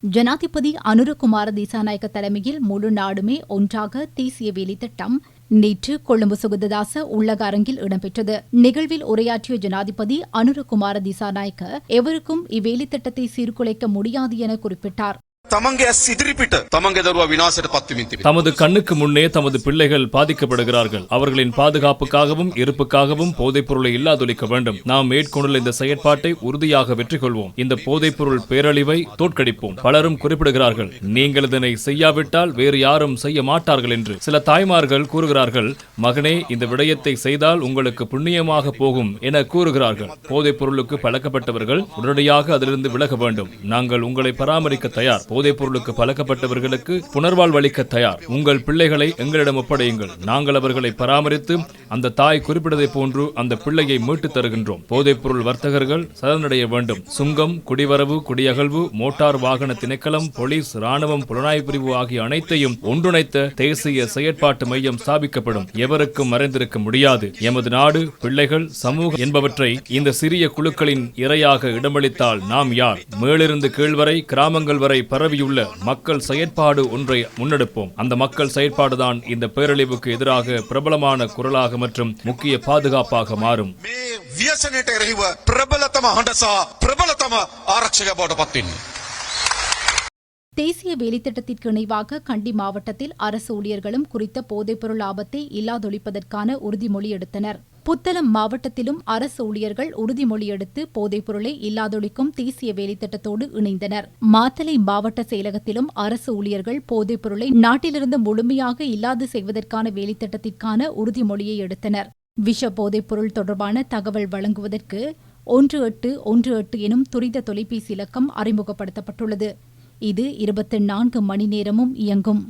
ஜனாதிபதி அனுரகுமார திசாநாயக்க தலைமையில் முழு நாடுமே ஒன்றாக தேசிய வேலைத்திட்டம் நேற்று கொழும்பு சுகததாச உள்ளக அரங்கில் இடம்பெற்றது. நிகழ்வில் உரையாற்றிய ஜனாதிபதி அனுரகுமார திசாநாயக்க எவருக்கும் இவ்வேலைத்திட்டத்தை சீர்குலைக்க முடியாது என குறிப்பிட்டார். தமது கண்ணுக்கு முன்னே தமது பிள்ளைகள் பாதிக்கப்படுகிறார்கள். அவர்களின் பாதுகாப்புக்காகவும் இருப்புக்காகவும் போதைப் பொருளை இல்லாதொழிக்க வேண்டும். நாம் மேற்கொண்டுள்ள இந்த செயற்பாட்டை உறுதியாக வெற்றி கொள்வோம். இந்த போதைப் பொருள் பேரழிவை தோற்கடிப்போம். பலரும் குறிப்பிடுகிறார்கள், நீங்கள் இதனை செய்யாவிட்டால் வேறு யாரும் செய்ய மாட்டார்கள் என்று. சில தாய்மார்கள் கூறுகிறார்கள், மகனே, இந்த விடயத்தை செய்தால் உங்களுக்கு புண்ணியமாக போகும் என கூறுகிறார்கள். போதைப் பொருளுக்கு பழக்கப்பட்டவர்கள் உடனடியாக அதிலிருந்து விலக வேண்டும். நாங்கள் உங்களை பராமரிக்க தயார். போதைப் பொருளுக்கு பழக்கப்பட்டவர்களுக்கு புனர்வாழ்வு அளிக்க தயார். உங்கள் பிள்ளைகளை எங்களிடம் ஒப்படையுங்கள். நாங்கள் அவர்களை பராமரித்து அந்த தாய் குறிப்பிட்டதை போன்று அந்த பிள்ளையை மீட்டு தருகின்றோம். போதைப் பொருள் வர்த்தகர்கள் சரணடைய வேண்டும். சுங்கம், குடிவரவு, குடியகழ்வு, மோட்டார் வாகன திணைக்களம், போலீஸ், ராணுவம், புலனாய்வு பிரிவு ஆகிய அனைத்தையும் ஒன்றிணைத்த தேசிய செயற்பாட்டு மையம் ஸ்தாபிக்கப்படும். எவருக்கும் மறைந்திருக்க முடியாது. எமது நாடு, பிள்ளைகள், சமூகம் என்பவற்றை இந்த சிறிய குழுக்களின் இரையாக இடமளித்தால் நாம் யார்? மேலிருந்து கீழ்வரை, கிராமங்கள் வரை பரவியுள்ள மக்கள் செயற்பாடு ஒன்றை முன்னெடுப்போம். அந்த மக்கள் செயற்பாடுதான் இந்த பேரழிவுக்கு எதிராக பிரபலமான குரலாக மற்றும் முக்கிய பாதுகாப்பாக மாறும். தேசிய வேலைத்திட்டத்திற்கு இணைவாக கண்டி மாவட்டத்தில் அரசு ஊழியர்களும் குறித்த போதைப்பொருள் ஆபத்தை இல்லாதொழிப்பதற்கான உறுதிமொழி எடுத்தனர். புத்தளம் மாவட்டத்திலும் அரசு ஊழியர்கள் உறுதிமொழி எடுத்து போதைப் பொருளை இல்லாதொழிக்கும் தேசிய வேலைத்திட்டத்தோடு இணைந்தனர். மாத்தளை மாவட்ட செயலகத்திலும் அரசு ஊழியர்கள் போதைப் பொருளை நாட்டிலிருந்து முழுமையாக இல்லாது செய்வதற்கான வேலைத்திட்டத்திற்கான உறுதிமொழியை எடுத்தனர். விஷ போதைப் பொருள் தொடர்பான தகவல் வழங்குவதற்கு 1818 எனும் துரித தொலைபேசி இலக்கம் அறிமுகப்படுத்தப்பட்டுள்ளது. இது 24 மணி நேரமும் இயங்கும்.